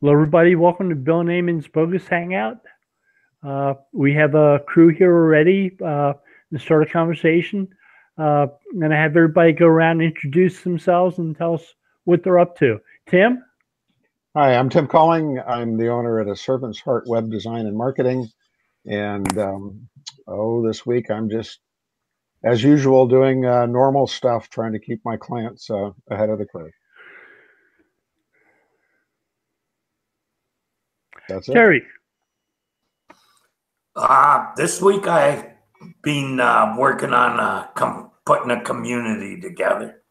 Hello, everybody. Welcome to Bill and Eamon's Bogus Hangout. We have a crew here already to start a conversation. I'm going to have everybody go around and introduce themselves and tell us what they're up to. Tim? Hi, I'm Tim Calling. I'm the owner at a Servant's Heart Web Design and Marketing. And this week I'm just, as usual, doing normal stuff, trying to keep my clients ahead of the curve. That's it. Terry? This week I've been working on putting a community together.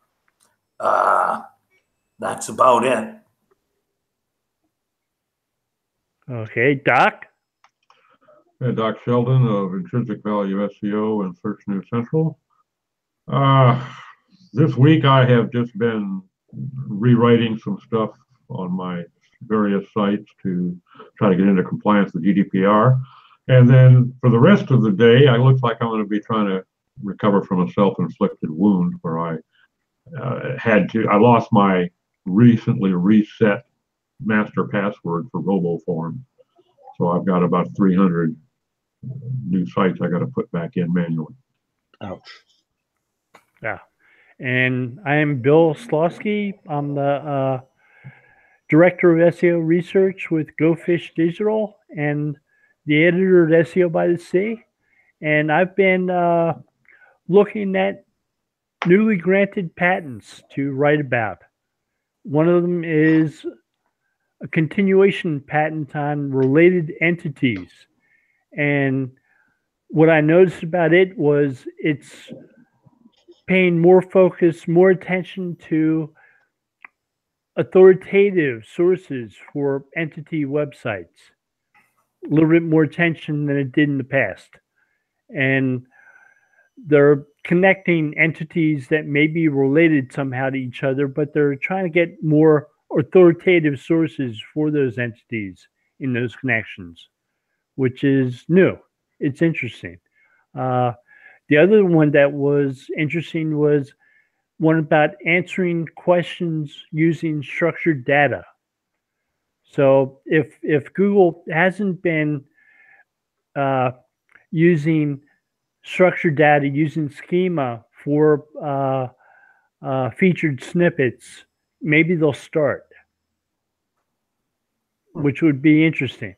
That's about it. Okay, Doc? Doc Sheldon of Intrinsic Value SEO and Search News Central. This week I have just been rewriting some stuff on my various sites to try to get into compliance with GDPR. And then for the rest of the day, it looks like I'm going to be trying to recover from a self-inflicted wound where I lost my recently reset master password for RoboForm. So I've got about 300 new sites I got to put back in manually. Ouch. Yeah. And I am Bill Slosky. I'm the Director of SEO Research with Go Fish Digital and the editor at SEO by the Sea. And I've been looking at newly granted patents to write about. One of them is a continuation patent on related entities. And what I noticed about it was it's paying more focus, more attention to authoritative sources for entity websites. A little bit more attention than it did in the past. And they're connecting entities that may be related somehow to each other, but they're trying to get more authoritative sources for those entities in those connections, which is new. It's interesting. The other one that was interesting was one about answering questions using structured data. So if Google hasn't been using structured data, using schema for featured snippets, maybe they'll start, which would be interesting.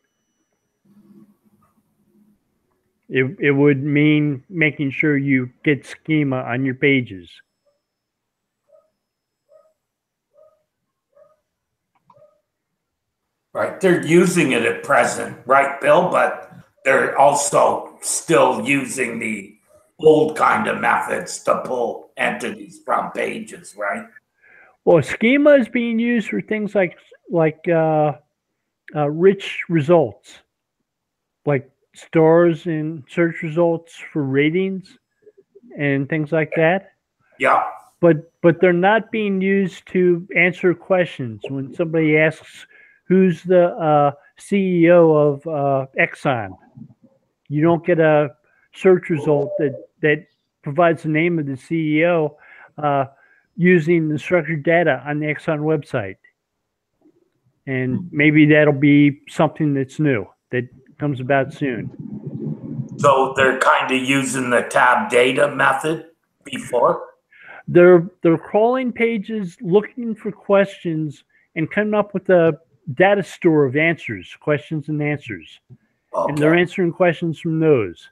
It would mean making sure you get schema on your pages. Right. They're using it at present, right, Bill? But they're also still using the old kind of methods to pull entities from pages, right? Well, schema is being used for things like rich results, like stars in search results for ratings and things like that. Yeah. But they're not being used to answer questions. When somebody asks who's the CEO of Exxon, you don't get a search result that provides the name of the CEO using the structured data on the Exxon website. And maybe that'll be something that's new, that comes about soon. So they're kind of using the tab data method before? They're crawling pages, looking for questions, and coming up with a data store of answers, questions and answers. Okay. And they're answering questions from those.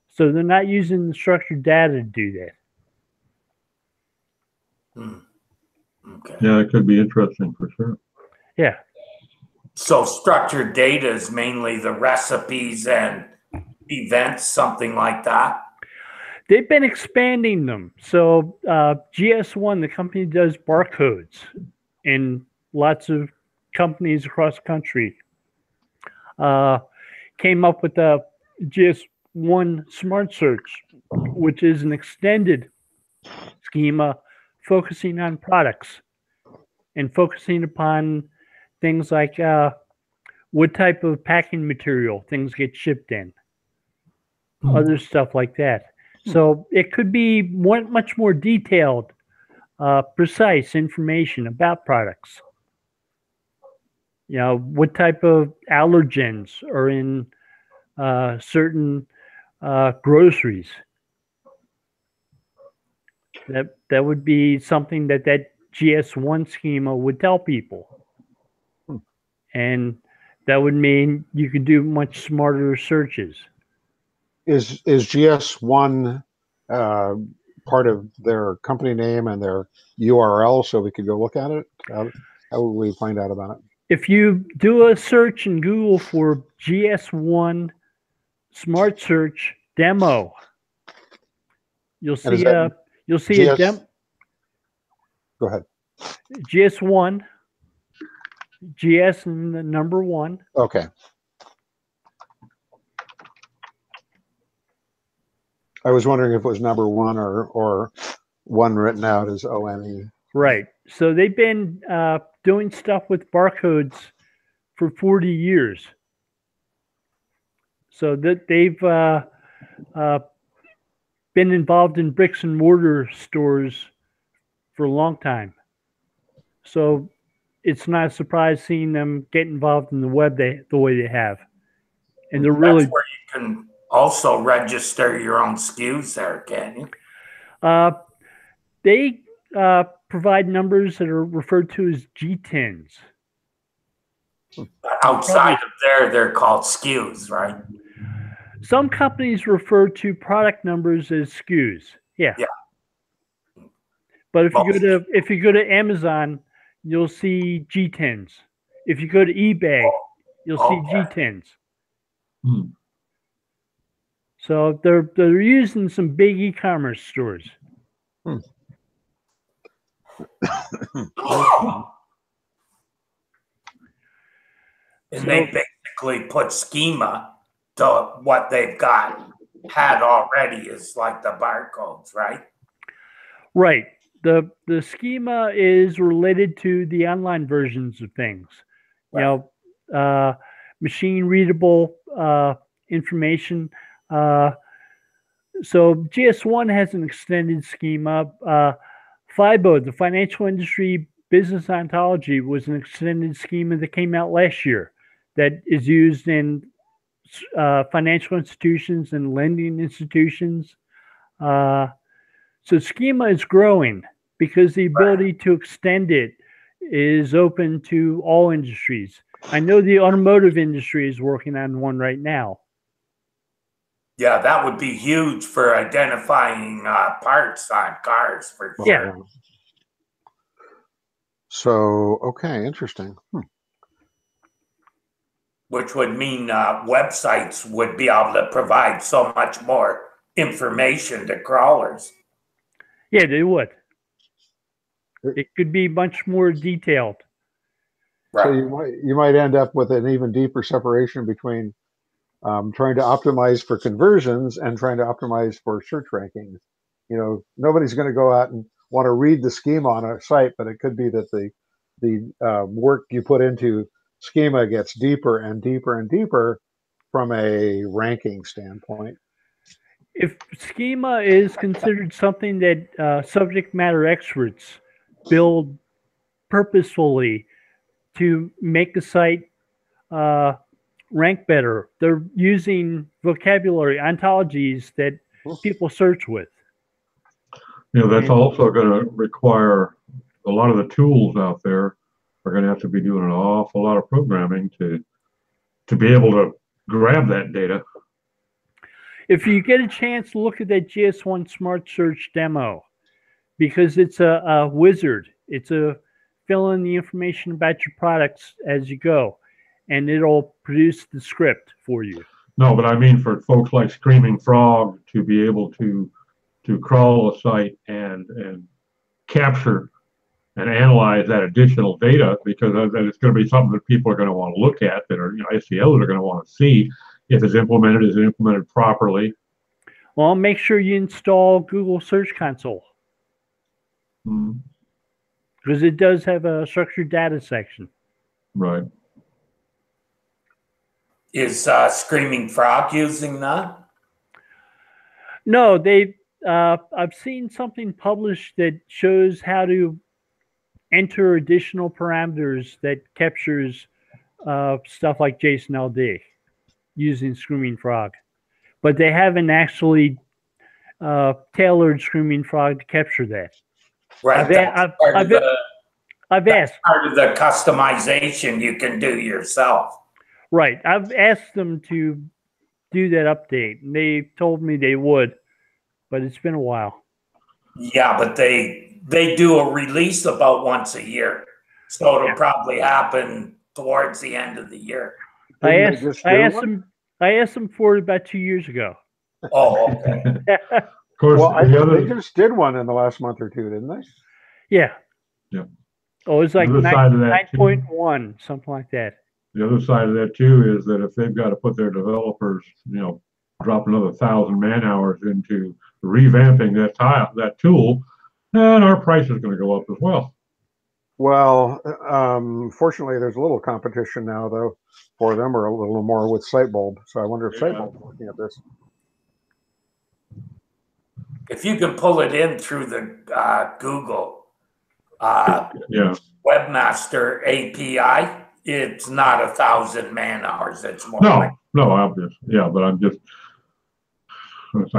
So they're not using the structured data to do that. Okay. Yeah, it could be interesting for sure. Yeah. So structured data is mainly the recipes and events, something like that? They've been expanding them. So GS1, the company does barcodes in lots of companies across the country, came up with a GS1 Smart Search, which is an extended schema focusing on products and focusing upon things like what type of packing material things get shipped in, other stuff like that. So it could be much more detailed, precise information about products. what type of allergens are in certain groceries. That would be something that GS1 schema would tell people. And that would mean you could do much smarter searches. Is GS1 part of their company name and their URL so we could go look at it? How would we find out about it? If you do a search in Google for GS1 Smart Search demo, you'll see a demo. Go ahead. GS1, GS and the number 1. Okay. I was wondering if it was number 1 or 1 written out as ONE. Right. So they've been doing stuff with barcodes for 40 years. So that they've been involved in bricks and mortar stores for a long time. So it's not a surprise seeing them get involved in the web the way they have. And they're really... That's where you can also register your own SKUs there, can you? They provide numbers that are referred to as GTINs. Outside of there, they're called SKUs, right? Some companies refer to product numbers as SKUs. Yeah. But if you go to Amazon, you'll see GTINs. If you go to eBay, you'll see GTINs. So they're used in some big e-commerce stores. And they basically put schema to what they've had already is like the barcodes, right? Right. The schema is related to the online versions of things. Right. Machine readable information. So GS1 has an extended schema. FIBO, the Financial Industry Business Ontology, was an extended schema that came out last year that is used in financial institutions and lending institutions. So schema is growing because the ability to extend it is open to all industries. I know the automotive industry is working on one right now. Yeah, that would be huge for identifying parts on cars. For sure. Yeah. So, okay, interesting. Which would mean websites would be able to provide so much more information to crawlers. Yeah, they would. It could be much more detailed. Right. So you might end up with an even deeper separation between trying to optimize for conversions and trying to optimize for search rankings. Nobody's going to go out and want to read the schema on a site, but it could be that the work you put into schema gets deeper and deeper and deeper from a ranking standpoint. If schema is considered something that subject matter experts build purposefully to make the site rank better, they're using vocabulary ontologies that people search with. That's also going to require a lot of the tools out there are going to have to be doing an awful lot of programming to be able to grab that data. If you get a chance to look at that GS1 Smart Search demo, because it's a wizard, it's a fill in the information about your products as you go, and it'll produce the script for you. No, but I mean for folks like Screaming Frog to be able to crawl a site and capture and analyze that additional data, because it's going to be something that people are going to want to look at, that are SEOs are going to want to see if it's implemented. Is it implemented properly? Well, make sure you install Google Search Console, because it does have a structured data section. Right. Is Screaming Frog using that? No, I've seen something published that shows how to enter additional parameters that captures stuff like Jason LD using Screaming Frog, but they haven't actually tailored Screaming Frog to capture that. Right. I've asked. Part of the customization you can do yourself. Right. I've asked them to do that update, and they told me they would, but it's been a while. Yeah, but they do a release about once a year, so it'll probably happen towards the end of the year. I asked them for it about 2 years ago. Oh, okay. Of course, well, they just did one in the last month or two, didn't they? Yeah. Yeah. Oh, it's like 9.1, something like that. The other side of that too is that if they've got to put their developers, drop another 1,000 man hours into revamping that tool, then our price is going to go up as well. Well, fortunately, there's a little competition now, though, for them, or a little more with Sightbulb. So I wonder if Sightbulb's looking at this. If you can pull it in through the Google Webmaster API, it's not 1,000 man hours. It's more. I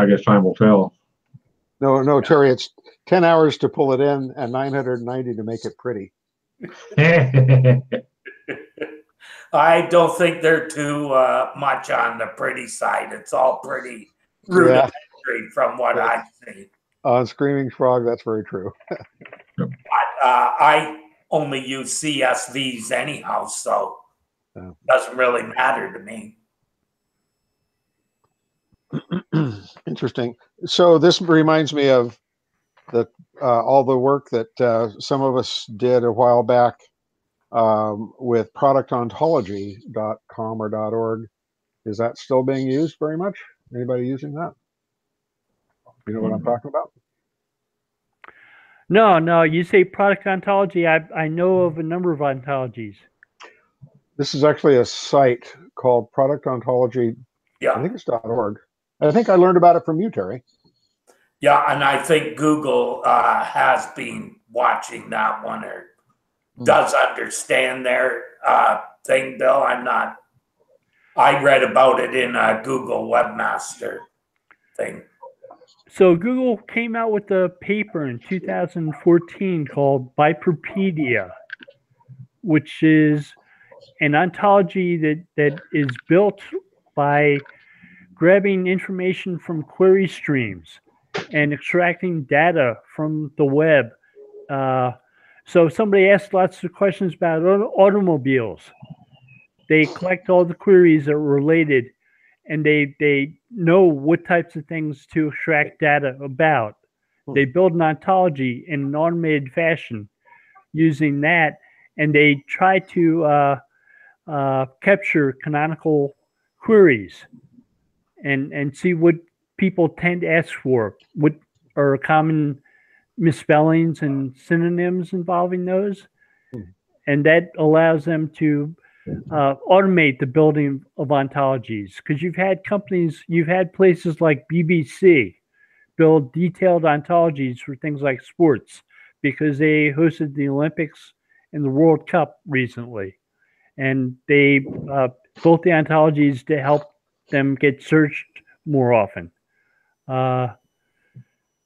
guess time will tell. No, Terry, it's 10 hours to pull it in and 990 to make it pretty. I don't think they're too much on the pretty side. It's all pretty rudimentary from what I've seen. On Screaming Frog, that's very true. But I only use CSVs anyhow, so it doesn't really matter to me. Interesting. So this reminds me of all the work that some of us did a while back with productontology.com or .org. Is that still being used very much? Anybody using that? You know what I'm talking about? No. You say product ontology. I know of a number of ontologies. This is actually a site called Product Ontology. Yeah. I think it's .org. I think I learned about it from you, Terry. Yeah, and I think Google has been watching that one or does understand their thing, Bill. I read about it in a Google Webmaster thing. So Google came out with a paper in 2014 called Biperpedia, which is an ontology that is built by grabbing information from query streams and extracting data from the web. So if somebody asks lots of questions about automobiles, they collect all the queries that are related, and they know what types of things to extract data about. They build an ontology in an automated fashion using that, and they try to capture canonical queries and see what people tend to ask for, what are common misspellings and synonyms involving those. And that allows them to automate the building of ontologies, because you've had places like BBC build detailed ontologies for things like sports, because they hosted the Olympics and the World Cup recently, and they built the ontologies to help them get searched more often.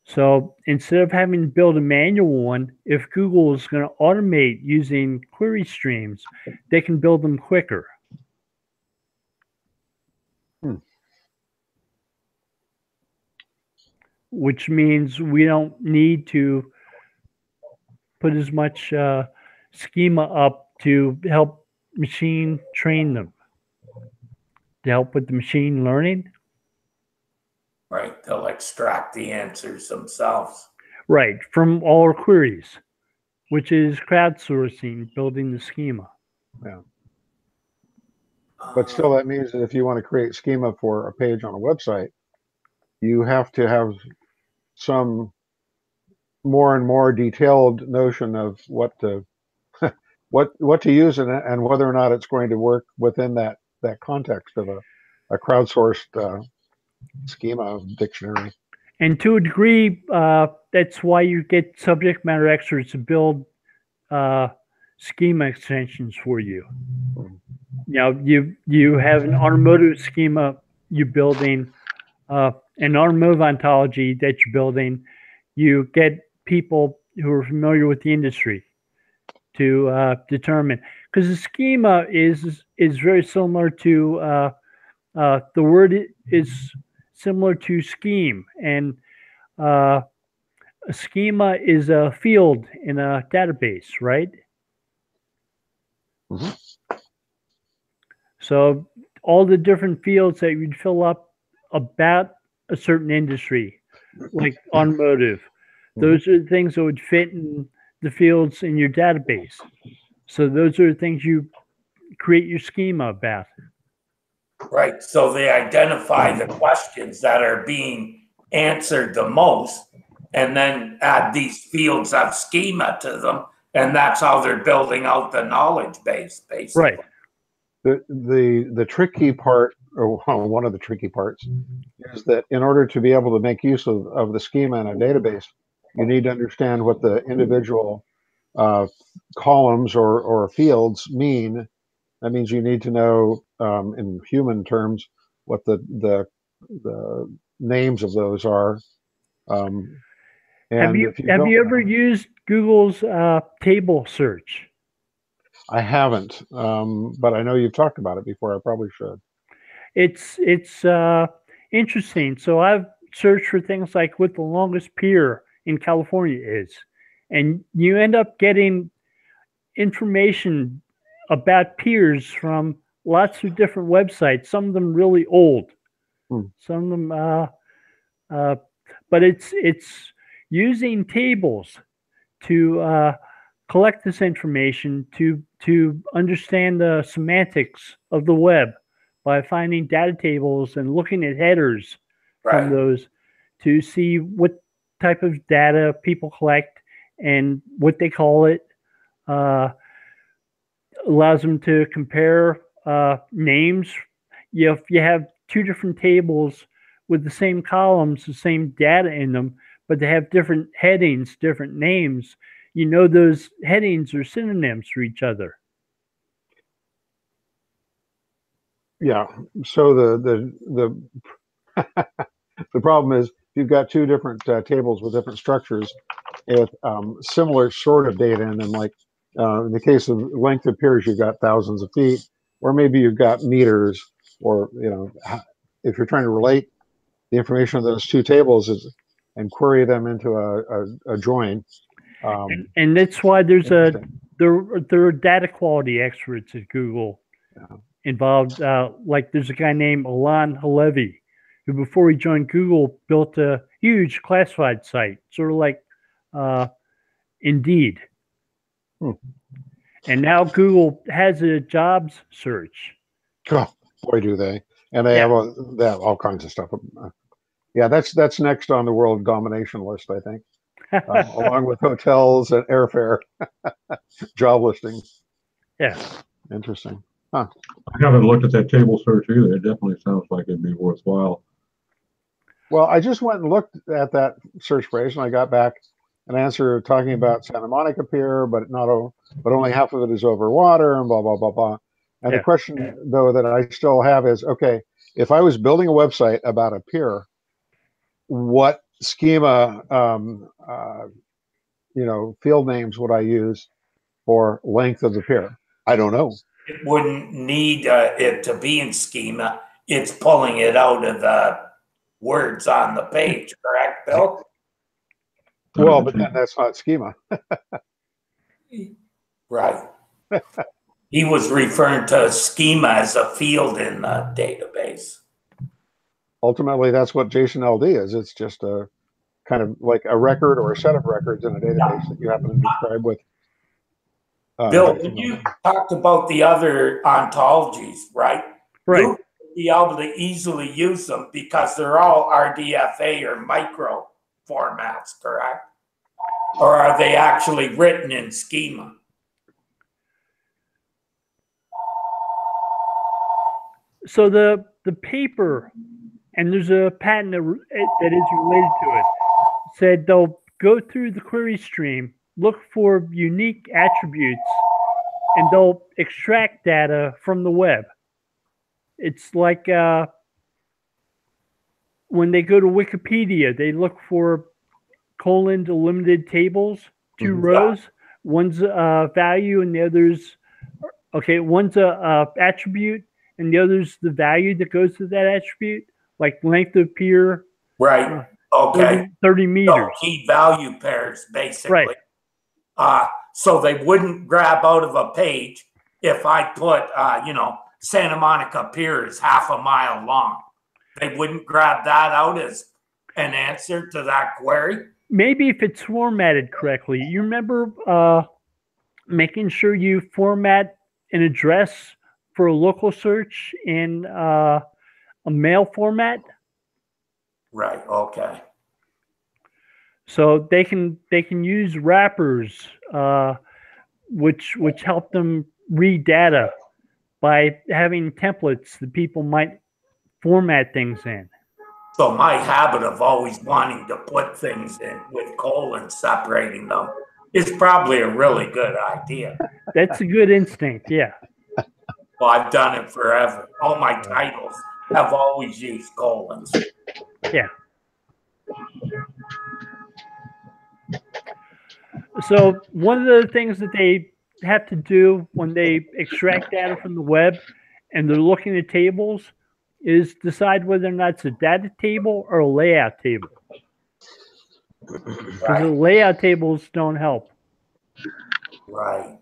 So instead of having to build a manual one, if Google is going to automate using query streams, they can build them quicker. Which means we don't need to put as much schema up to help machine train them, to help with the machine learning. Right, they'll extract the answers themselves. Right, from all our queries, which is crowdsourcing, building the schema. Yeah. But still, that means that if you want to create schema for a page on a website, you have to have some more and more detailed notion of what to use and whether or not it's going to work within that context of a crowdsourced schema dictionary. And to a degree, that's why you get subject matter experts to build schema extensions for you. you have an automotive schema you're building, an automotive ontology that you're building. You get people who are familiar with the industry to determine, because the schema is very similar to the word is similar to scheme, and a schema is a field in a database, right? Mm-hmm. So all the different fields that you'd fill up about a certain industry, like automotive, those are the things that would fit in the fields in your database. So those are the things you create your schema about. Right. So they identify the questions that are being answered the most, and then add these fields of schema to them, and that's how they're building out the knowledge base, basically. Right. The tricky part, or one of the tricky parts, is that in order to be able to make use of the schema in a database, you need to understand what the individual columns or fields mean. That means you need to know, in human terms, what the names of those are. Have you ever used Google's table search? I haven't, but I know you've talked about it before. I probably should. It's interesting. So I've searched for things like what the longest pier in California is, and you end up getting information about piers from lots of different websites. Some of them really old, some of them, but it's using tables to collect this information to understand the semantics of the web by finding data tables and looking at headers from those to see what type of data people collect and what they call it. Allows them to compare names. If you have two different tables with the same columns, the same data in them, but they have different headings, different names, you know those headings are synonyms for each other. Yeah. So the the problem is you've got two different tables with different structures with similar sort of data in them. Like in the case of length of piers, you've got thousands of feet, or maybe you've got meters, or if you're trying to relate the information of those two tables and query them into a join. And that's why there are data quality experts at Google involved. Like there's a guy named Alon Halevi, who before he joined Google built a huge classified site, sort of like Indeed. And now Google has a jobs search. Oh, boy, do they! And they have all kinds of stuff. Yeah, that's next on the world domination list, I think, along with hotels and airfare, job listings. Yeah, interesting. Huh. I haven't looked at that table search either. It definitely sounds like it'd be worthwhile. Well, I just went and looked at that search phrase, and I got back an answer talking about Santa Monica Pier, but only half of it is over water, and blah blah blah blah. And the question, though, that I still have is, okay, if I was building a website about a pier, what schema, field names would I use for length of the pier? I don't know. It wouldn't need it to be in schema. It's pulling it out of the words on the page, correct, Bill? Well, but then that's not schema. Right. He was referring to schema as a field in the database. Ultimately, that's what JSON-LD is. It's just a kind of like a record or a set of records in a database that you happen to describe with. Bill, when you talked about the other ontologies, right? Right. You'll be able to easily use them because they're all RDFA or micro formats, correct? Or are they actually written in schema? So the paper, and there's a patent that is related to it, said they'll go through the query stream, look for unique attributes and they'll extract data from the web. It's like when they go to Wikipedia, they look for delimited tables, two rows. One's value and the other's, one's a attribute and the other's the value that goes to that attribute, like length of pier. Right. Okay. 30 meters. So key value pairs, basically. Right. So they wouldn't grab out of a page if I put, Santa Monica Pier is half a mile long. They wouldn't grab that out as an answer to that query. Maybe if it's formatted correctly. You remember making sure you format an address for a local search in a mail format? Right. Okay. So they can use wrappers, which help them read data by having templates that people might format things in. So my habit of always wanting to put things in with colons separating them is probably a really good idea. That's a good instinct, yeah. Well, I've done it forever. All my titles have always used colons. Yeah. So one of the things that they have to do when they extract data from the web and they're looking at tables is decide whether or not it's a data table or a layout table. Because the layout tables don't help. Right.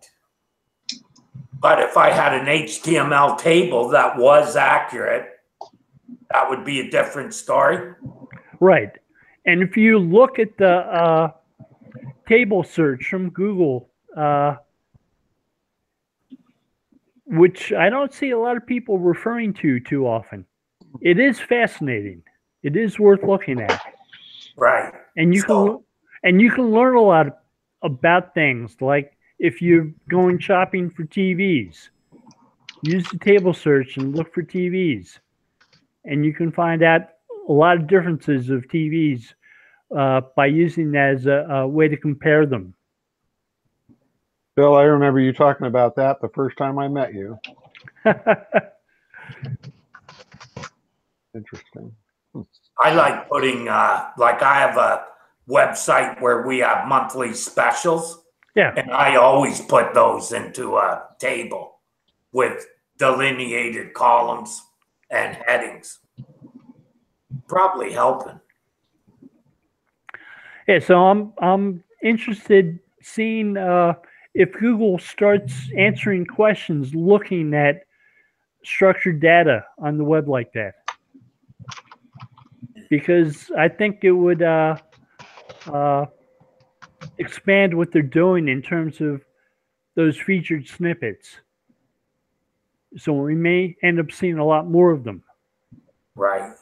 But if I had an HTML table that was accurate, that would be a different story. Right. And if you look at the table search from Google, which I don't see a lot of people referring to too often, it is fascinating. It is worth looking at. Right. And you can learn a lot about things, like if you're going shopping for TVs, use the table search and look for TVs. And you can find out a lot of differences of TVs by using that as a way to compare them. Bill, I remember you talking about that the first time I met you. Interesting. I like putting, like I have a website where we have monthly specials. Yeah. And I always put those into a table with delineated columns and headings. Probably helping. Yeah, so I'm interested seeing if Google starts answering questions looking at structured data on the web like that. Because I think it would expand what they're doing in terms of those featured snippets. So we may end up seeing a lot more of them. Right.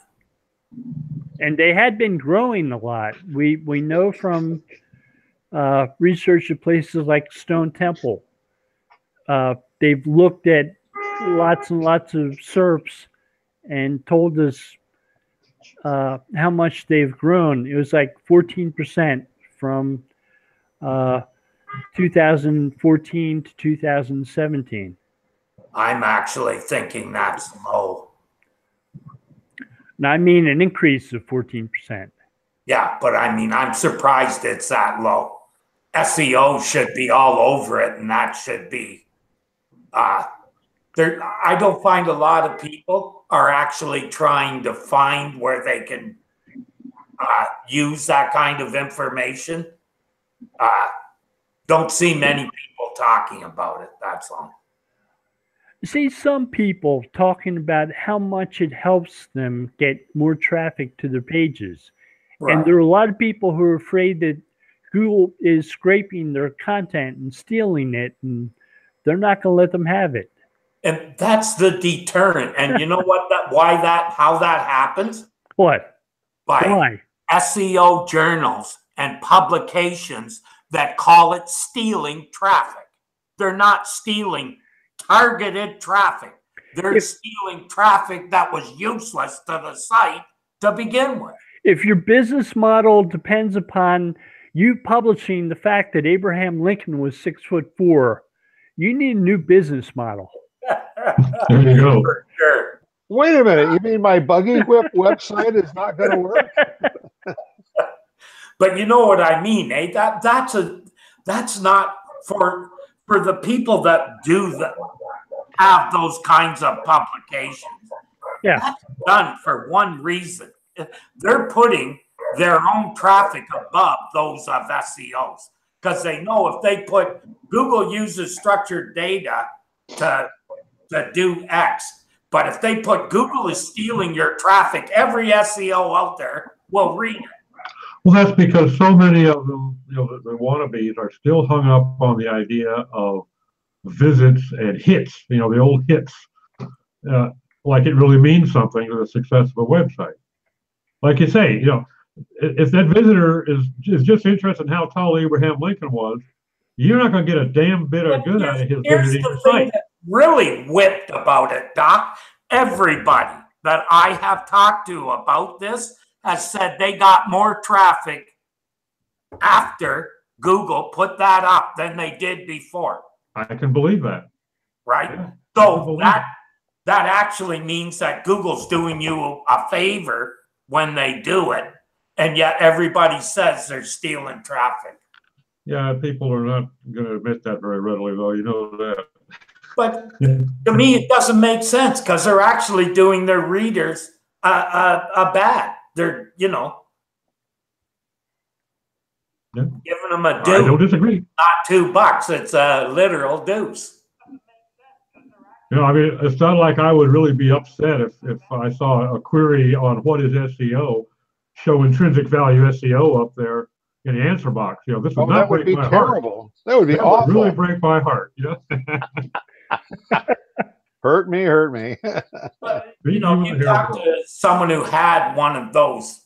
And they had been growing a lot. We know from research at places like Stone Temple. They've looked at lots and lots of SERPs and told us how much they've grown. It was like 14% from 2014 to 2017. I'm actually thinking that's low. Now, I mean an increase of 14%. Yeah, but I mean, I'm surprised it's that low. SEO should be all over it, and that should be there. I don't find a lot of people are actually trying to find where they can use that kind of information. Don't see many people talking about it. That's all. See some people talking about how much it helps them get more traffic to their pages. Right. And there are a lot of people who are afraid that Google is scraping their content and stealing it, and they're not going to let them have it. And that's the deterrent. And you know what? How that happens? What? Why? SEO journals and publications that call it stealing traffic. They're not stealing targeted traffic. They're stealing traffic that was useless to the site to begin with. If your business model depends upon you publishing the fact that Abraham Lincoln was 6'4", You need a new business model. There you go. For sure. Wait a minute. You mean my Buggy Whip website is not going to work? But you know what I mean, eh? That's not for the people that have those kinds of publications. Yeah. That's done for one reason. They're putting their own traffic above those of SEOs because they know if they put Google uses structured data to do X, but if they put Google is stealing your traffic, every SEO out there will read it. Well, that's because so many of them, the wannabes are still hung up on the idea of visits and hits, the old hits, like it really means something to the success of a website. Like you say, if that visitor is just interested in how tall Abraham Lincoln was, you're not going to get a damn bit of good out of his visiting your site. Really whipped about it, Doc. Everybody that I have talked to about this has said they got more traffic after Google put that up than they did before. I can believe that. Right? Yeah, so that actually means that Google's doing you a favor when they do it, and yet everybody says they're stealing traffic. Yeah, people are not going to admit that very readily, though. You know that. But to me, it doesn't make sense because they're actually doing their readers a bad. They're, Yeah. giving them a deuce. I don't disagree. Not $2. It's a literal deuce. I mean, it's not like I would really be upset if I saw a query on what is SEO, show intrinsic value SEO up there in the answer box. This would not that would break be my terrible. Heart. That would be that awful. Would really break my heart. Hurt me. But, you talk to someone who had one of those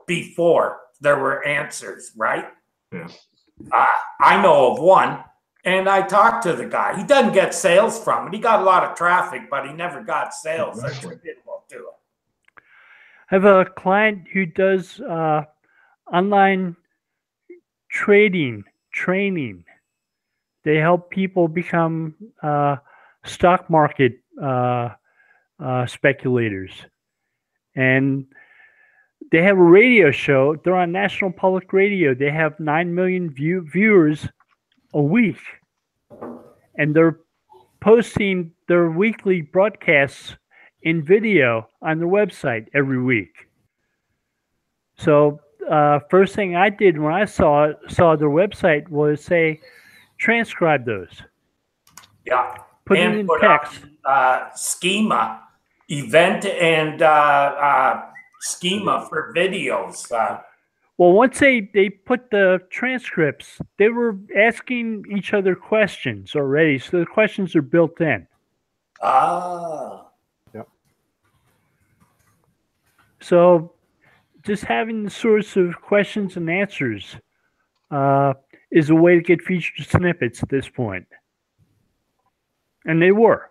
before there were answers, right? Yeah. I know of one, and I talked to the guy. He doesn't get sales from it. He got a lot of traffic, but he never got sales. That's what it will do. I have a client who does online trading training. They help people become stock market speculators. And they have a radio show. They're on National Public Radio. They have 9 million viewers a week. And they're posting their weekly broadcasts in video on their website every week. So first thing I did when I saw their website was say, transcribe those. Yeah. Put it in text. Schema, event and schema for videos. Well, once they put the transcripts, they were asking each other questions already. So the questions are built in. Yep. So just having the source of questions and answers is a way to get featured snippets at this point. And they were.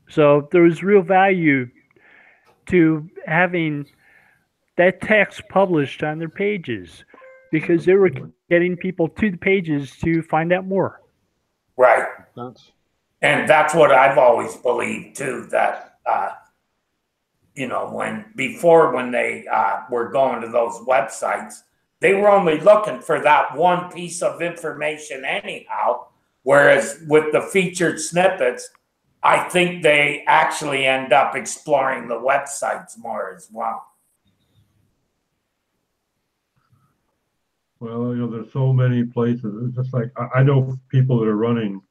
So there was real value to having that text published on their pages because they were getting people to the pages to find out more. Right. And that's what I've always believed too, that when they were going to those websites, they were only looking for that one piece of information anyhow. Whereas with the featured snippets, I think they actually end up exploring the websites more as well. Well, there's so many places. It's just like I know people that are running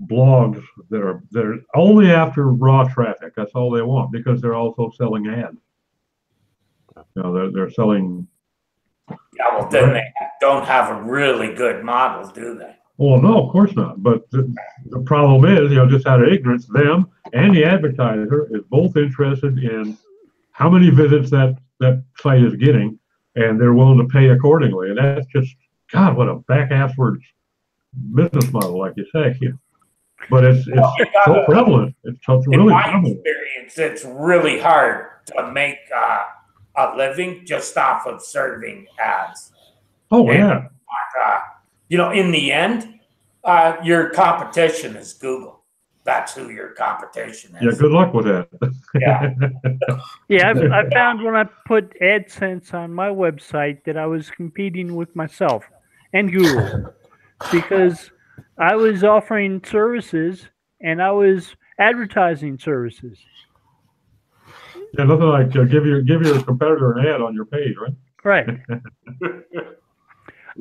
blogs that are only after raw traffic. That's all they want because they're also selling ads. They're selling. Yeah, well, then they don't have a really good model, do they? Well, no, of course not. But the problem is, just out of ignorance, them and the advertiser is both interested in how many visits that site is getting, and they're willing to pay accordingly. And that's just, God, what a back-asswards business model, like you say. But it's so prevalent. It's really in my prevalent. experience, it's really hard to make a living just off of serving ads. Oh, yeah. in the end, your competition is Google. That's who your competition is. Yeah, good luck with that. Yeah. Yeah, I found when I put AdSense on my website that I was competing with myself and Google because I was offering services and I was advertising services. Yeah, nothing like give your competitor an ad on your page, right? Right.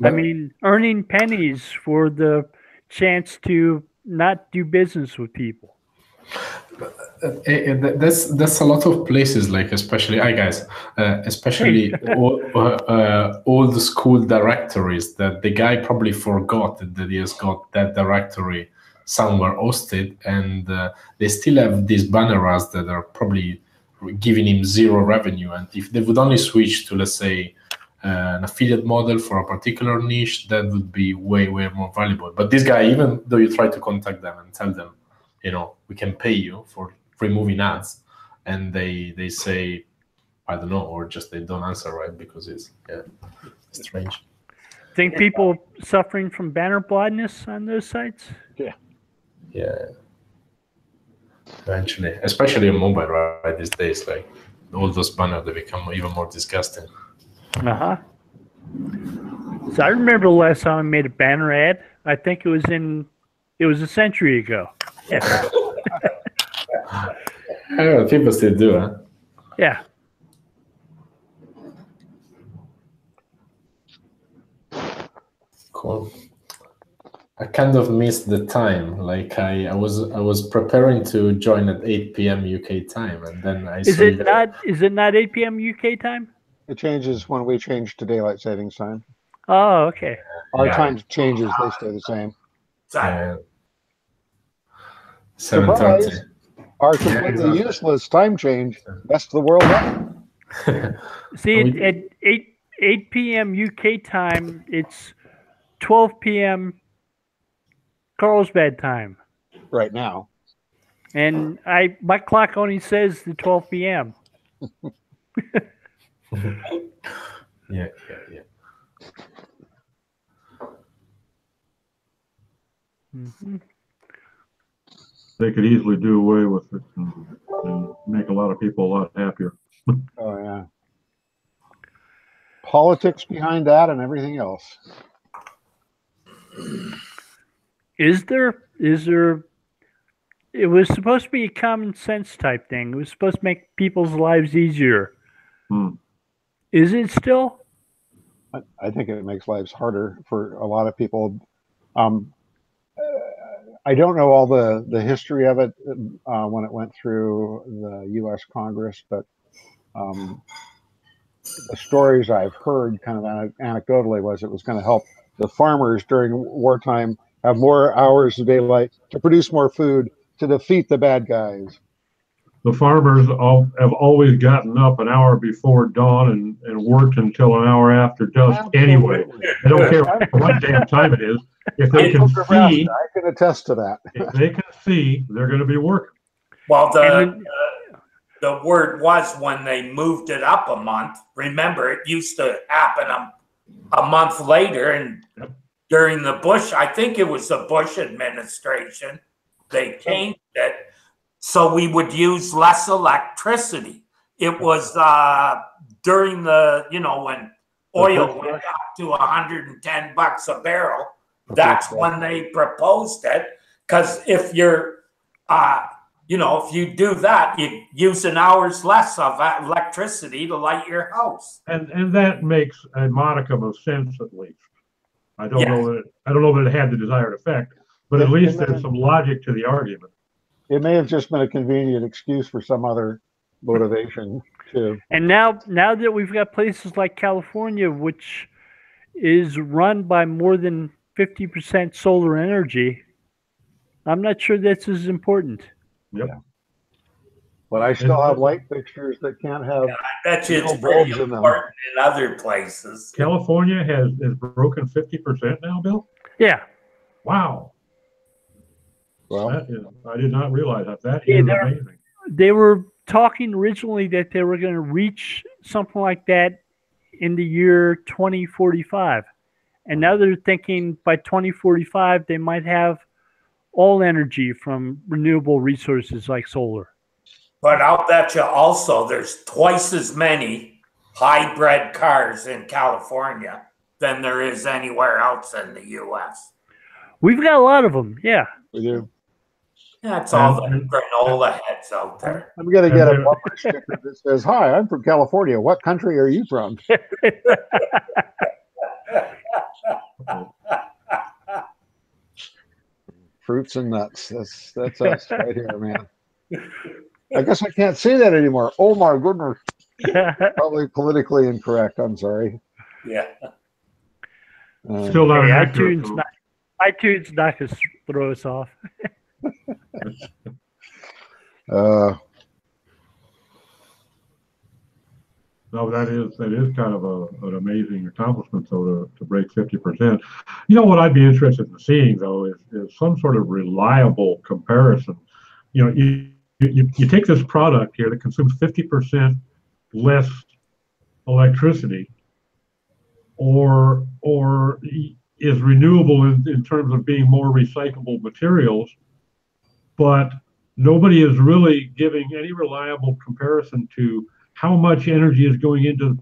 I mean, earning pennies for the chance to not do business with people. That's a lot of places, like especially especially all the school directories that the guy probably forgot that he has got that directory somewhere hosted, and they still have these banner ads that are probably giving him zero revenue. And if they would only switch to, let's say, an affiliate model for a particular niche, that would be way more valuable. But this guy, even though you try to contact them and tell them, we can pay you for removing ads, and they say, I don't know, or just they don't answer, right? Because it's strange. Think people suffering from banner blindness on those sites? Yeah. Eventually, especially on mobile, right? These days, like all those banners, they become even more disgusting. So I remember the last time I made a banner ad. I think it was a century ago. Yeah. People still do, huh? Yeah. Cool. I kind of missed the time. Like I was preparing to join at 8 p.m. UK time, and then I Is it not 8 p.m. UK time? It changes when we change to daylight savings time. Oh, okay. Our time changes; they stay the same. 7:30. Our completely useless time change messed the world up. See, at 8 p.m. UK time, it's 12 p.m. Carlsbad time. Right now. And my clock only says the 12 p.m. Yeah. Mm-hmm. They could easily do away with it and make a lot of people a lot happier. Oh yeah. Politics behind that and everything else. Is there? It was supposed to be a common sense type thing. It was supposed to make people's lives easier. Is it still? I think it makes lives harder for a lot of people. I don't know all the history of it when it went through the U.S. Congress, but the stories I've heard kind of anecdotally was it was going to help the farmers during wartime have more hours of daylight to produce more food to defeat the bad guys. The farmers have always gotten up an hour before dawn and worked until an hour after dusk. Anyway. I don't care what damn time it is. If they can see, I can attest to that. If they can see, they're going to be working. Well, the word was when they moved it up a month. Remember, it used to happen a month later, and during the Bush, I think it was the Bush administration, they changed it so we would use less electricity. It was during the, when oil went up to $110 a barrel. That's when they proposed it. Because if you're, if you do that, you use an hour's less of electricity to light your house. And that makes a modicum of sense, at least. I don't know that it had the desired effect, but at least there's some logic to the argument. It may have just been a convenient excuse for some other motivation too. And now that we've got places like California, which is run by more than 50% solar energy, I'm not sure that's as important. Yep. Yeah. But I still have light fixtures that can't have. I bet you it's pretty important in other places. California has broken 50% now, Bill? Yeah. Wow. Well, I did not realize that. That is amazing. They were talking originally that they were going to reach something like that in the year 2045. And now they're thinking by 2045 they might have all energy from renewable resources like solar. But I'll bet you also there's twice as many hybrid cars in California than there is anywhere else in the U.S. We've got a lot of them, yeah. We do. That's all the granola heads out there. I'm going to get a bumper sticker that says, "Hi, I'm from California. What country are you from?" Fruits and nuts. That's us right here, man. I guess I can't say that anymore. Oh my goodness. Probably politically incorrect. I'm sorry. Yeah. Still not Hey, accurate. iTunes not going to throw us off. No, that is kind of an amazing accomplishment, though, to break 50%. You know what I'd be interested in seeing, though, is some sort of reliable comparison. You know, you take this product here that consumes 50% less electricity, or is renewable in terms of being more recyclable materials, but nobody is really giving any reliable comparison to how much energy is going into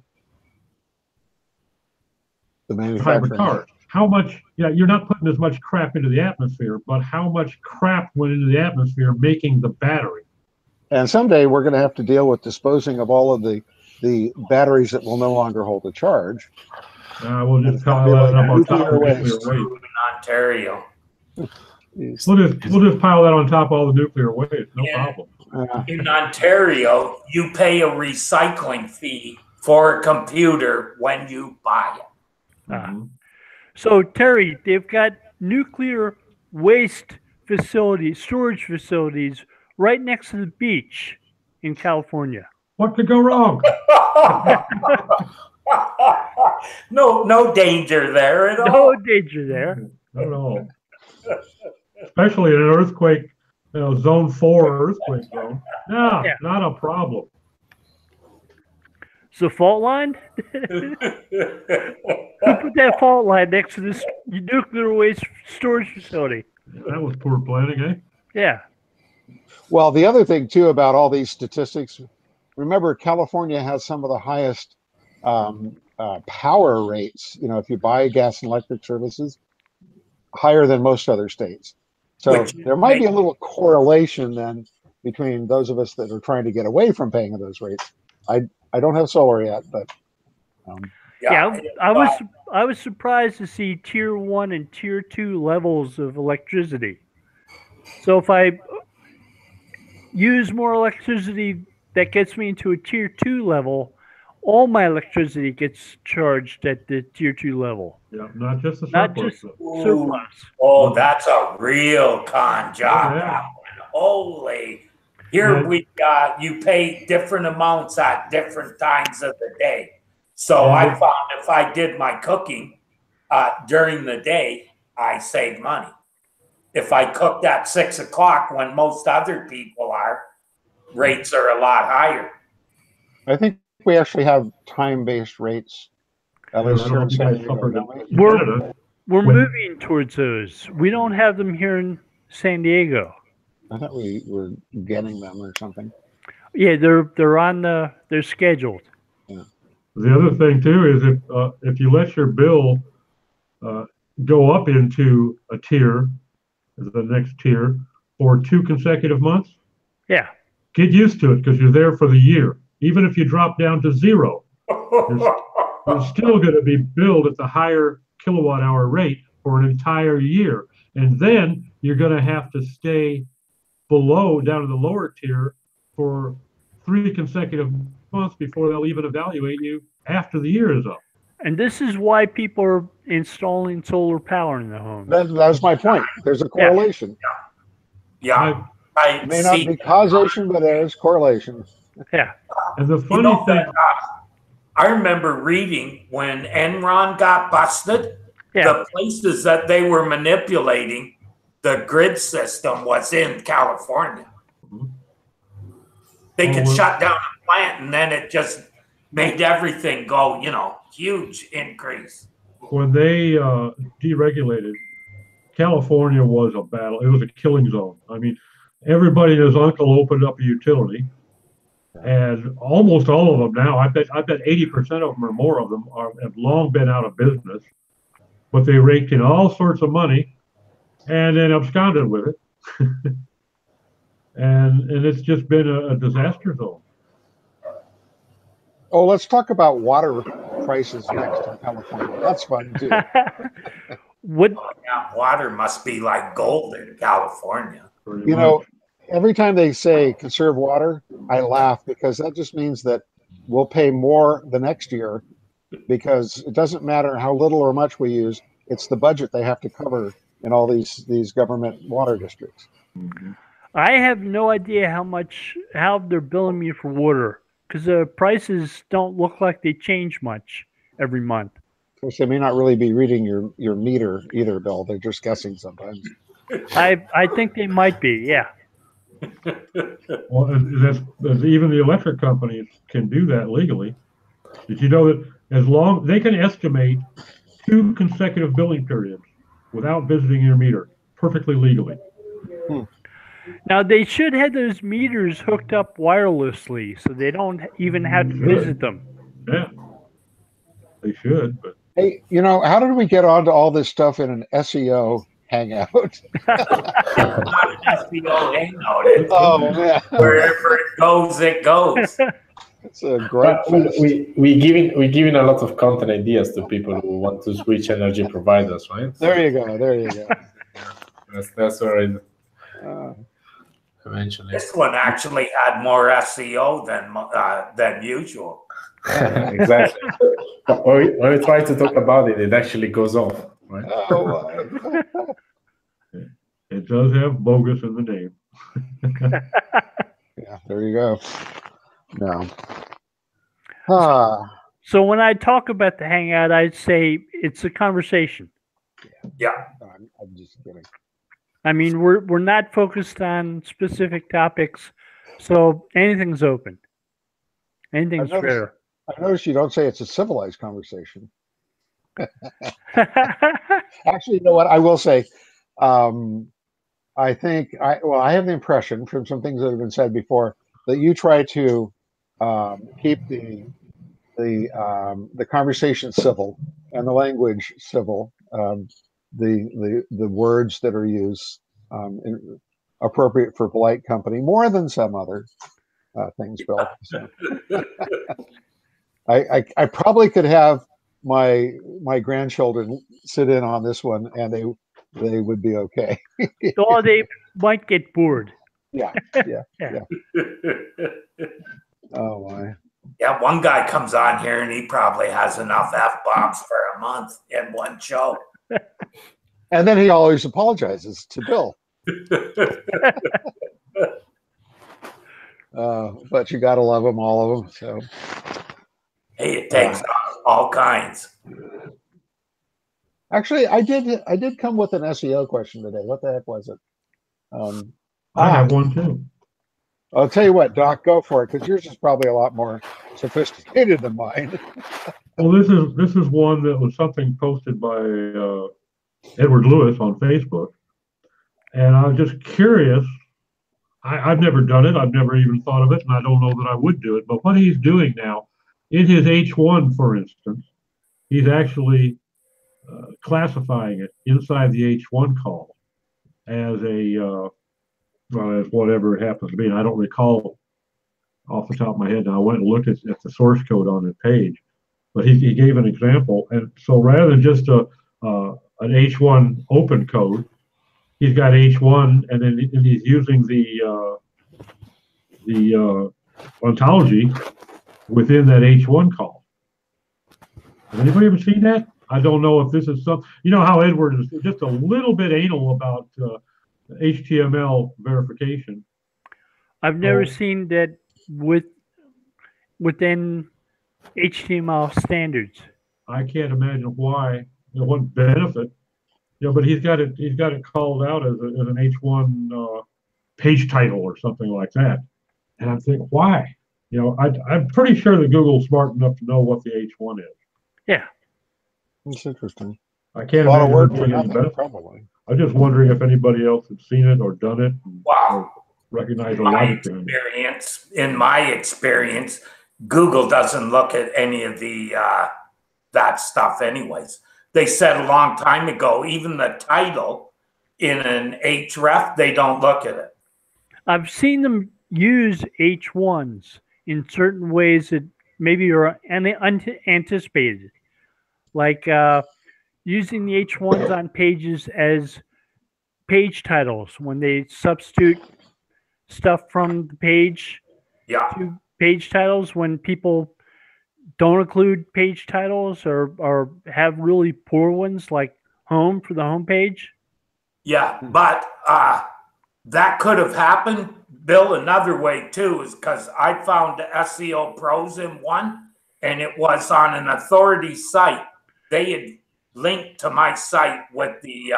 the hybrid manufacturing. cars. How much, you're not putting as much crap into the atmosphere, but how much crap went into the atmosphere making the battery. And someday we're going to have to deal with disposing of all of the batteries that will no longer hold a charge. We'll just pile that up on top of nuclear waste. In Ontario. We'll just pile that on top of all the nuclear waste. No problem. In Ontario, you pay a recycling fee for a computer when you buy it. So, Terry, they've got nuclear waste facilities, storage facilities right next to the beach in California. What could go wrong? No danger there at all. No danger there. Not at all. Especially in an earthquake, zone 4 earthquake zone. No, not a problem. It's a fault line? Who put that fault line next to this nuclear waste storage facility? That was poor planning, eh? Yeah. Well, the other thing, too, about all these statistics, remember, California has some of the highest power rates, if you buy gas and electric services, higher than most other states. So there might be a little correlation then between those of us that are trying to get away from paying those rates. I don't have solar yet, but I was surprised to see tier 1 and tier 2 levels of electricity. So if I use more electricity that gets me into a tier 2 level, all my electricity gets charged at the tier 2 level. Yeah, not just the surplus. Not just surplus. Oh, that's a real con job. Yeah. Holy. Here you pay different amounts at different times of the day. So I found if I did my cooking during the day, I save money. If I cooked at 6 o'clock when most other people are, rates are a lot higher. I think we actually have time-based rates. At least here in San Diego. We're moving towards those. We don't have them here in San Diego. I thought we were getting them or something. Yeah, they're scheduled. Yeah. The other thing too is if you let your bill go up into a tier, the next tier, for 2 consecutive months, get used to it because you're there for the year. Even if you drop down to 0, you're still going to be billed at the higher kilowatt hour rate for an entire year. And then you're going to have to stay down to the lower tier for 3 consecutive months before they'll even evaluate you after the year is up. And this is why people are installing solar power in the home. That's my point. There's a correlation. Yeah. It may not be causation, but there is correlation. Yeah. And the funny thing, I remember reading when Enron got busted, the places that they were manipulating the grid system was in California. They could shut down a plant and then it just made everything go, huge increase. when they deregulated, California was a battle. It was a killing zone. I mean, everybody and his uncle opened up a utility, and almost all of them now, I bet 80% of them or more of them have long been out of business, but they raked in all sorts of money and then absconded with it. and it's just been a disaster zone. Oh, let's talk about water prices next in California. That's fun too. What? Yeah, water must be like gold in California. You know, every time they say conserve water, I laugh because that just means that we'll pay more the next year because it doesn't matter how little or much we use. It's the budget they have to cover in all these government water districts. Mhm. I have no idea how they're billing me for water because the prices don't look like they change much every month. Of course, they may not really be reading your meter either, Bill. They're just guessing sometimes. I think they might be, yeah. Well, that's even the electric companies can do that legally. Did you know that as long they can estimate 2 consecutive billing periods without visiting your meter perfectly legally? Now they should have those meters hooked up wirelessly, so they don't even have to visit them. Yeah, they should. But Hey, you know, how did we get onto all this stuff in an SEO hangout? Not an SEO hangout. It's Oh man, wherever it goes, it goes. it's a great. We giving a lot of content ideas to people who want to switch energy providers, right? There you go. There you go. That's where it Uh, eventually. This one actually had more SEO than usual. Exactly. When we try to talk about it, it actually goes off, right? oh, it does have bogus in the name. yeah, there you go. No. Ah, So when I talk about the hangout, I'd say it's a conversation. Yeah. I'm just kidding. I mean, we're not focused on specific topics, so anything's open. Anything's fair. I noticed you don't say it's a civilized conversation. Actually, you know what? I will say, I think I have the impression from some things that have been said before that you try to keep the conversation civil and the language civil, the words that are used appropriate for polite company more than some other things, Bill. So. I probably could have my grandchildren sit in on this one, and they would be okay. Or they might get bored. Yeah. Oh my. Yeah, one guy comes on here and he probably has enough F-bombs for a month in one show. And then he always apologizes to Bill. But you got to love them, all of them. So. Hey, it takes all kinds. Actually, I did come with an SEO question today. What the heck was it? I have one too. I'll tell you what, Doc, go for it, because yours is probably a lot more sophisticated than mine. Well, this is one that was something posted by Edward Lewis on Facebook, and I was just curious. I've never done it. I've never even thought of it, and I don't know that I would do it. But what he's doing now, in his H1, for instance, he's actually classifying it inside the H1 call as a as whatever it happens to be. And I don't recall off the top of my head. Now I went and looked at the source code on the page, but he gave an example. And so rather than just an H1 open code, he's got H1, and then he's using the ontology within that H1 call. Has anybody ever seen that? I don't know if this is some. You know how Edward is just a little bit anal about HTML verification. I've never seen that within HTML standards. I can't imagine why. What benefit? But he's got it called out as an H1 page title or something like that. And I'm thinking, why? I'm pretty sure that Google's smart enough to know what the H1 is. Yeah. It's interesting. I can't A lot of imagine work it for being any nothing, better. probably. I'm just wondering if anybody else had seen it or done it, Wow. or recognize the logic behind it. In my experience, Google doesn't look at any of the that stuff anyways. They said a long time ago, even the title in an href, they don't look at it. I've seen them use H1s in certain ways that maybe are unanticipated, like using the H1s on pages as page titles when they substitute stuff from the page Yeah. to page titles when people don't include page titles or have really poor ones like home for the home page. Yeah, but that could have happened, Bill, another way too, is because I found the SEO pros in one, and it was on an authority site. They had linked to my site with the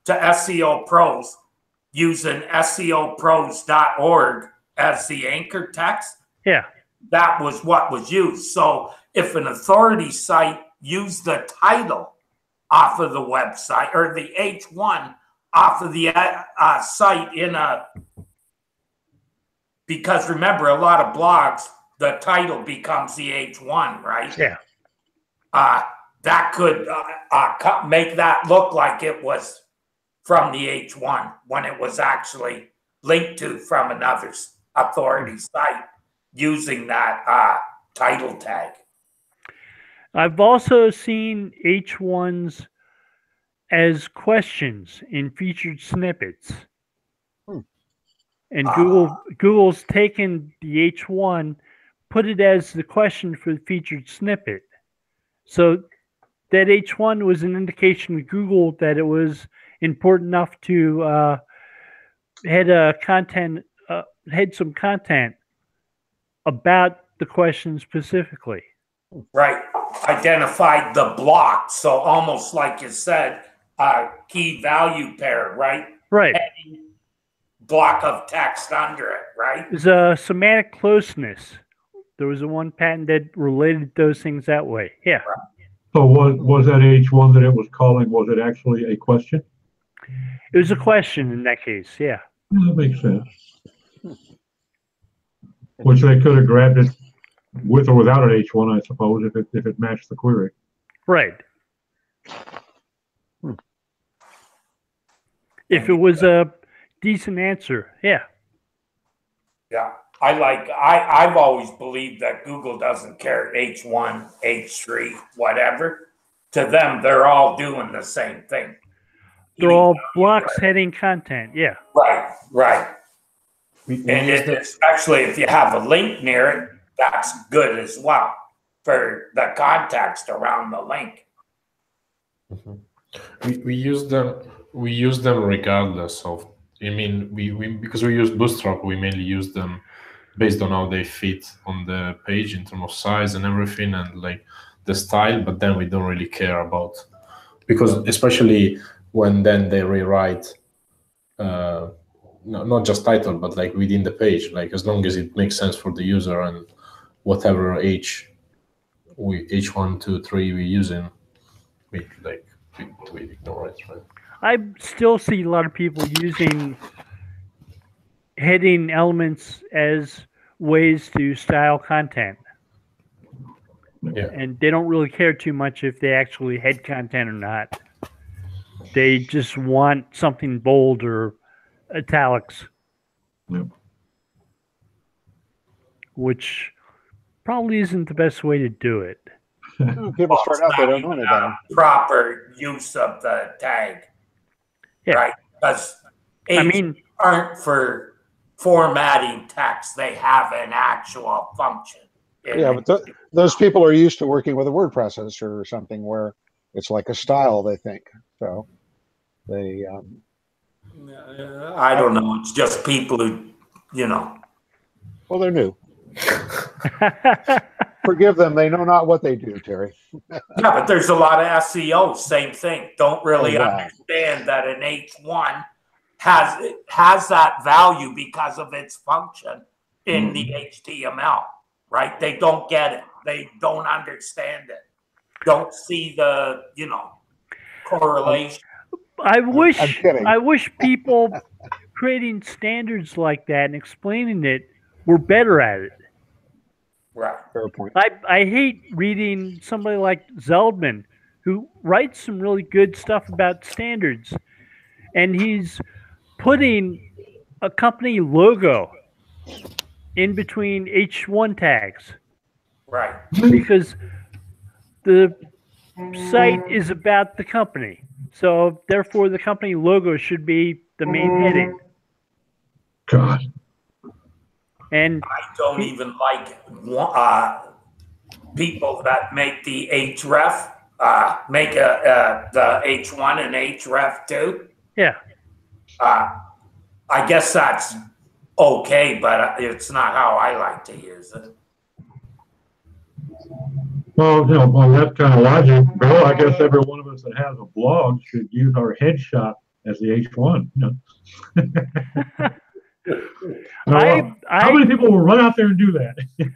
to SEO pros using SEOpros.org as the anchor text. Yeah. That was what was used. So if an authority site used the title off of the website or the H1 off of the site in a, because remember, a lot of blogs, the title becomes the H1, right? Yeah. That could make that look like it was from the H1 when it was actually linked to from another authority site using that title tag. I've also seen H1s as questions in featured snippets. And Google's taken the H1, put it as the question for the featured snippet. So that H1 was an indication to Google that it was important enough to had some content about the question specifically. Right. Identified the block. So almost like you said, key value pair, right? Right. Heading block of text under it, right? There's a semantic closeness. There was a one patent that related those things that way. Yeah. Right. So was that H1 that it was calling, was it actually a question? It was a question in that case, yeah. That makes sense. Which they could have grabbed it with or without an H1, I suppose, if it matched the query. Right. If it was a decent answer, yeah. Yeah. I've always believed that Google doesn't care H1, H3, whatever. To them, they're all doing the same thing. They're all blocks heading content, yeah. Right. And especially if you have a link near it, that's good as well for the context around the link. Mm-hmm. We use them regardless of. I mean, we because we use Bootstrap, we mainly use them based on how they fit on the page in terms of size and everything, and like the style. But then we don't really care about, because especially when then they rewrite. Not just title, but like within the page, like as long as it makes sense for the user and whatever H1, 2, 3 we're using, we ignore it, right? I still see a lot of people using heading elements as ways to style content. Yeah. And they don't really care too much if they actually head content or not. They just want something bold or italics. Yep. Which probably isn't the best way to do it. People start out, they don't know any better. Proper use of the tag. Yeah. Right? Because aren't for formatting text. They have an actual function. Yeah, but those people are used to working with a word processor or something where it's like a style, they think. So they... I don't know. It's just people who, Well, they're new. Forgive them. They know not what they do, Terry. Yeah, but there's a lot of SEO. Same thing. Don't really understand that an H1 has that value because of its function in the HTML, right? They don't get it. They don't understand it. don't see the, correlation. I'm kidding. I wish people creating standards like that and explaining it were better at it. Right. Fair point. I hate reading somebody like Zeldman, who writes some really good stuff about standards, and he's putting a company logo in between H1 tags Right. because the site is about the company. So therefore the company logo should be the main heading. God. And I don't even like people that make the href, make the H1 and href too. yeah, I guess that's okay, but it's not how I like to use it. Well, on that kind of logic, Bill, I guess every one of us that has a blog should use our headshot as the H1. How many people will run out there and do that?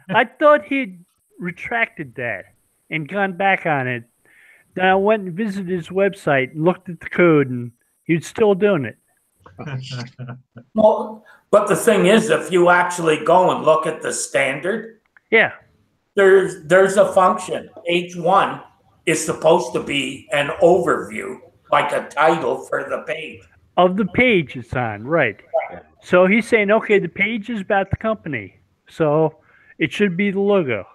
I thought he'd retracted that and gone back on it. Then I went and visited his website and looked at the code, and he's still doing it. Well, but the thing is, if you actually go and look at the standard, Yeah. there's a function. H1 is supposed to be an overview, like a title for the page. Of the page it's on, right. So he's saying, okay, the page is about the company. So it should be the logo.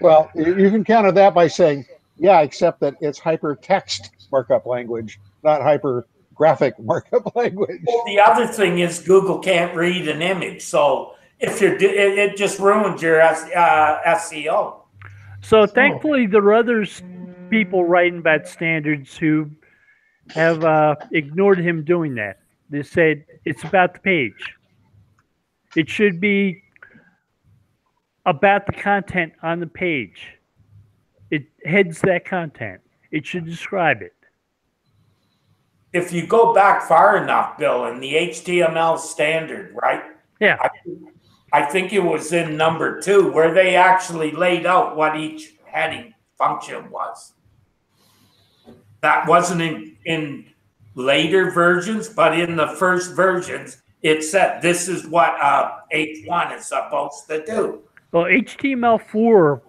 Well, you can counter that by saying, yeah, except that it's hypertext markup language, not hypergraphic markup language. Well, the other thing is Google can't read an image, so if it just ruins your SEO. So thankfully there are other people writing about standards who have ignored him doing that. They said it's about the page. It should be about the content on the page. It heads that content. It should describe it. If you go back far enough, Bill, in the HTML standard, right? Yeah. I think it was in number 2 where they actually laid out what each heading function was. That wasn't in later versions, but in the first versions, it said this is what H1 is supposed to do. Well, HTML4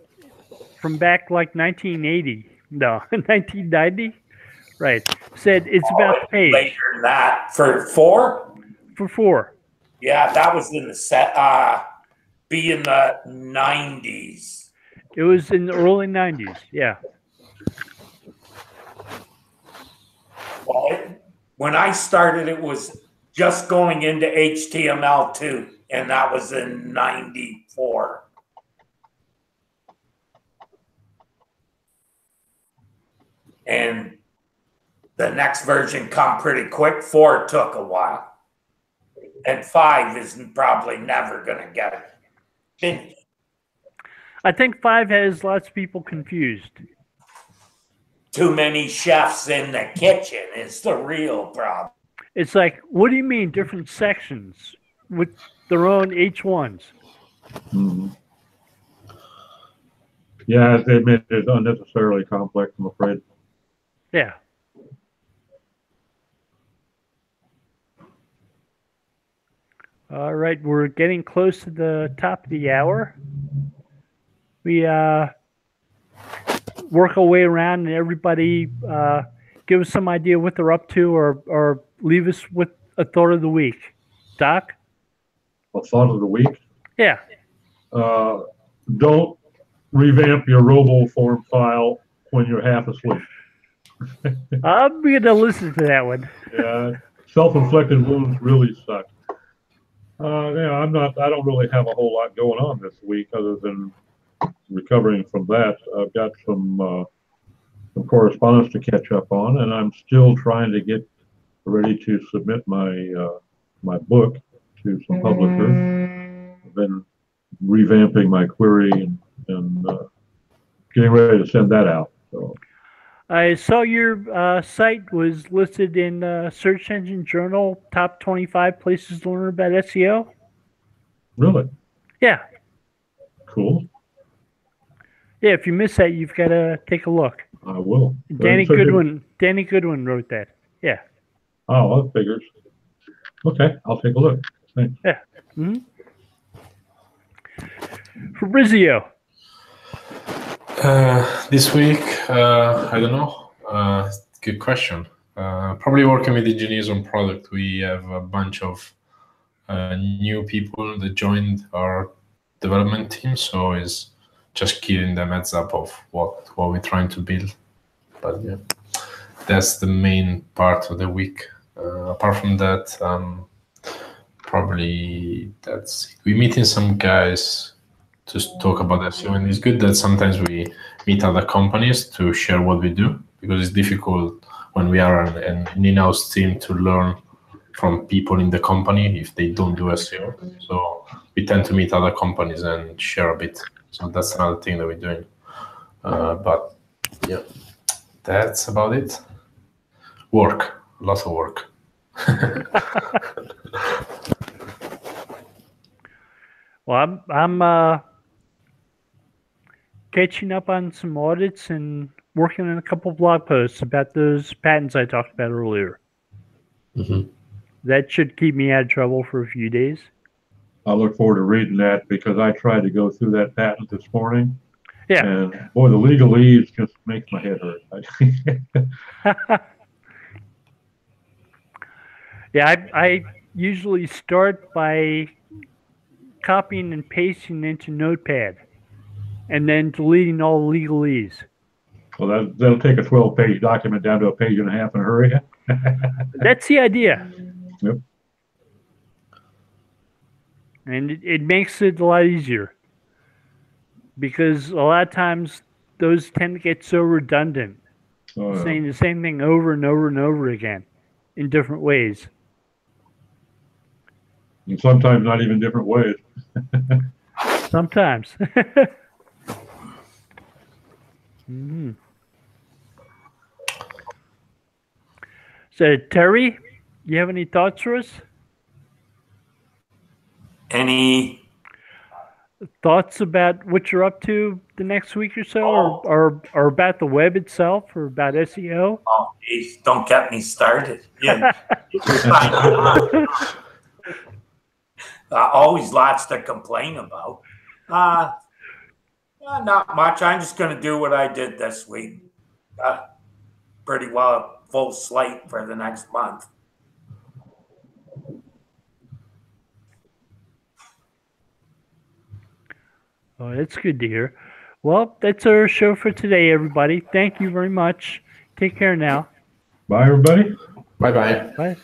from back like 1980, no, 1990, right, said it's about the page. Later than that, for 4? For 4. Yeah, that was in the be in the 90s. It was in the early 90s, yeah. Well, when I started, it was just going into HTML2, and that was in 94. And the next version come pretty quick. 4 took a while. And 5 is probably never going to get it finished. I think 5 has lots of people confused. Too many chefs in the kitchen is the real problem. It's like, what do you mean different sections with their own H1s? Mm-hmm. Yeah, I admit it's unnecessarily complex, I'm afraid. Yeah. All right, we're getting close to the top of the hour. We work our way around and everybody give us some idea what they're up to or leave us with a thought of the week. Doc? A thought of the week? Yeah. Don't revamp your RoboForm file when you're half asleep. I'm going to listen to that one. Yeah, self-inflicted wounds really suck. Yeah, I don't really have a whole lot going on this week other than recovering from that. I've got some correspondence to catch up on, and I'm still trying to get ready to submit my book to some publishers. I've been revamping my query and getting ready to send that out. So I saw your site was listed in Search Engine Journal top 25 places to learn about SEO. really, Yeah. Cool. Yeah, if you miss that, you've got to take a look. I will. Danny Goodwin wrote that. Yeah. Oh, that figures. Okay, I'll take a look. Thanks. Yeah. Mm-hmm. Fabrizio. This week, I don't know. Good question. Probably working with engineers on product. We have a bunch of new people that joined our development team, so it's just giving them heads up of what we're trying to build. But yeah, that's the main part of the week. Apart from that, probably we're meeting some guys to talk about SEO, and it's good that sometimes we meet other companies to share what we do, because it's difficult when we are an in-house team to learn from people in the company if they don't do SEO. So we tend to meet other companies and share a bit. So that's another thing that we're doing. But yeah, that's about it. Work, lots of work. Well, I'm catching up on some audits and working on a couple of blog posts about those patents I talked about earlier. Mm-hmm. That should keep me out of trouble for a few days. I look forward to reading that, because I tried to go through that patent this morning. Yeah. And boy, the legalese just makes my head hurt. Yeah, I usually start by copying and pasting into Notepad and then deleting all the legalese. Well, that'll take a 12-page document down to a page and a half in a hurry. That's the idea. Yep. And it makes it a lot easier, because a lot of times those tend to get so redundant, saying the same thing over and over and over again in different ways. And sometimes not even different ways. Sometimes. Mm-hmm. So, Terry, you have any thoughts for us? Any thoughts about what you're up to the next week or so, or about the web itself, or about SEO? Oh, geez, don't get me started. Yeah. Always lots to complain about. Not much. I'm just going to do what I did this week. Pretty well full slate for the next month. Oh, that's good to hear. Well, that's our show for today, everybody. Thank you very much. Take care now. Bye, everybody. Bye-bye. Bye.